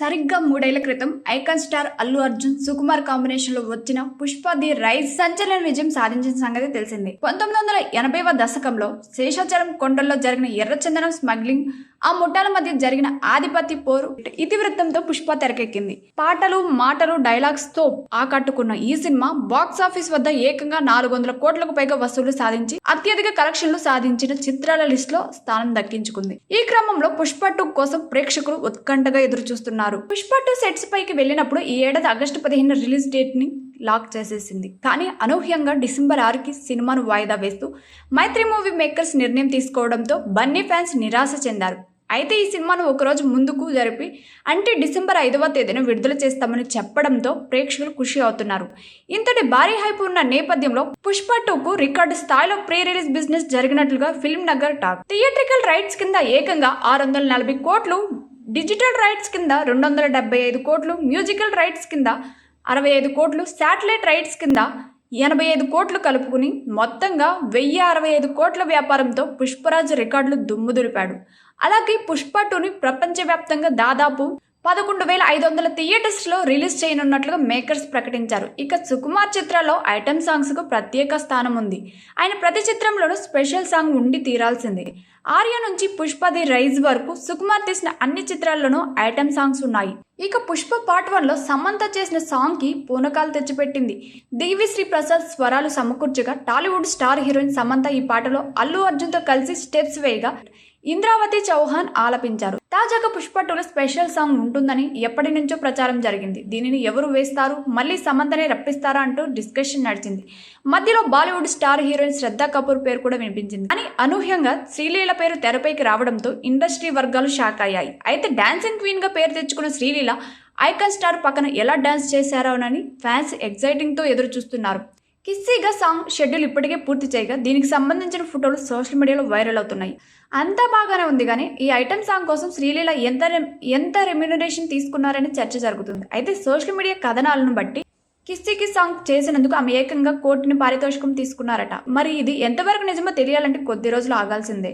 సరిగ్గా 3 ఏళ్ల క్రితం icon star Allu Arjun, Sukumar combination లో వచ్చిన పుష్ప ది రైజ్ సంచలన విజయం సాధించిన సంగతి తెలిసిందే. 1980వ దశకంలో శేషాచలం కొండల్లో జరిగిన ఎర్రచందనం స్మగ్లింగ్, ఆ ముఠాల మధ్య జరిగిన ఆధిపత్య పోరు ఇతివృత్తంతో పుష్ప తెరకెక్కింది. పాటలు, మాటలు, డైలాగ్స్ తో ఆకట్టుకున్న ఈ సినిమా బాక్సాఫీస్ వద్ద ఏకంగా 400 కోట్లకు పైగా వసూలు సాధించి అత్యధిక కలెక్షన్లు సాధించిన చిత్రాల లిస్ట్ లో స్థానం దక్కించుకుంది. ఈ క్రమంలో పుష్ప 2 కోసం ప్రేక్షకులు ఉత్కంఠగా ఎదురు చూస్తున్నారు. పుష్ప 2 సెట్స్ పైకి వెళ్ళినప్పుడు ఈ ఏడాది ఆగస్టు 15 రిలీజ్ డేట్ ని లాక్ చేసేసింది. కానీ అనూహ్యంగా డిసెంబర్ 6కి సినిమాను వాయిదా వేస్తూ మైత్రి మూవీ మేకర్స్ నిర్ణయం తీసుకోవడంతో బన్నీ ఫ్యాన్స్ నిరాశ చెందారు. అయితే ఈ సినిమాను ఒకరోజు ముందుకు జరిపి అంటే డిసెంబర్ 5వ తేదీన విడుదల చేస్తామని చెప్పడంతో ప్రేక్షకులు ఖుషి అవుతున్నారు. ఇంతటి భారీ హైప్ ఉన్న నేపథ్యంలో పుష్ప 2కు రికార్డు స్థాయిలో ప్రీ రిలీజ్ బిజినెస్ జరిగినట్లుగా Film Nagar talk. Theatrical rights కింద ఏకంగా 640 కోట్లు, డిజిటల్ రైట్స్ కింద 275 కోట్లు, మ్యూజికల్ రైట్స్ కింద 65 కోట్లు, శాటిలైట్ రైట్స్ కింద 85 కోట్లు కలుపుకుని మొత్తంగా 1065 కోట్ల వ్యాపారంతో పుష్పరాజ్ రికార్డులు దుమ్ము దులిపాడు. అలాగే పుష్ప 2ని ప్రపంచవ్యాప్తంగా దాదాపు 11,500 థియేటర్స్ లో రిలీజ్ చేయనున్నట్లుగా మేకర్స్ ప్రకటించారు. ఇక సుకుమార్ చిత్రాల్లో ఐటమ్ సాంగ్స్ కు ప్రత్యేక స్థానం ఉంది. ఆయన ప్రతి చిత్రంలోనూ స్పెషల్ సాంగ్ ఉండి తీరాల్సిందే. ఆర్య నుంచి పుష్ప ది రైజ్ వరకు సుకుమార్ తీసిన అన్ని చిత్రాల్లోనూ ఐటమ్ సాంగ్స్ ఉన్నాయి. ఇక పుష్ప పార్ట్ 1 లో సమంత చేసిన సాంగ్ కి పూనకాలు తెచ్చిపెట్టింది. దేవి శ్రీ ప్రసాద్ స్వరాలు సమకూర్చగా టాలీవుడ్ స్టార్ హీరోయిన్ సమంత ఈ పాటలో అల్లు అర్జున్ తో కలిసి స్టెప్స్ వేయగా ఇంద్రావతి చౌహాన్ ఆలపించారు. తాజాగా పుష్ప 2లో స్పెషల్ సాంగ్ ఉంటుందని ఎప్పటి నుంచో ప్రచారం జరిగింది. దీనిని ఎవరు వేస్తారు, మళ్ళీ సమంతనే రప్పిస్తారా అంటూ డిస్కషన్ నడిచింది. మధ్యలో బాలీవుడ్ స్టార్ హీరోయిన్ శ్రద్ధా కపూర్ పేరు కూడా వినిపించింది. కానీ అనూహ్యంగా శ్రీలీల పేరు తెరపైకి రావడంతో ఇండస్ట్రీ వర్గాలు షాక్ అయ్యాయి. అయితే డాన్సింగ్ క్వీన్ గా పేరు తెచ్చుకున్న శ్రీలీల ఐకాన్ స్టార్ పక్కన ఎలా డాన్స్ చేశారోనని ఫ్యాన్స్ ఎగ్జైటింగ్ తో ఎదురు చూస్తున్నారు. కిస్సీగా సాంగ్ షెడ్యూల్ ఇప్పటికే పూర్తి చేయగా దీనికి సంబంధించిన ఫోటోలు సోషల్ మీడియాలో వైరల్ అవుతున్నాయి. అంతా బాగానే ఉంది కానీ ఈ ఐటమ్ సాంగ్ కోసం శ్రీలీల ఎంత రెమ్యునరేషన్ తీసుకున్నారని చర్చ జరుగుతుంది. అయితే సోషల్ మీడియా కథనాలను బట్టి కిస్సీకి సాంగ్ చేసినందుకు ఆమె ఏకంగా కోటిని పారితోషికం తీసుకున్నారట. మరి ఇది ఎంతవరకు నిజమో తెలియాలంటే కొద్ది రోజులు ఆగాల్సిందే.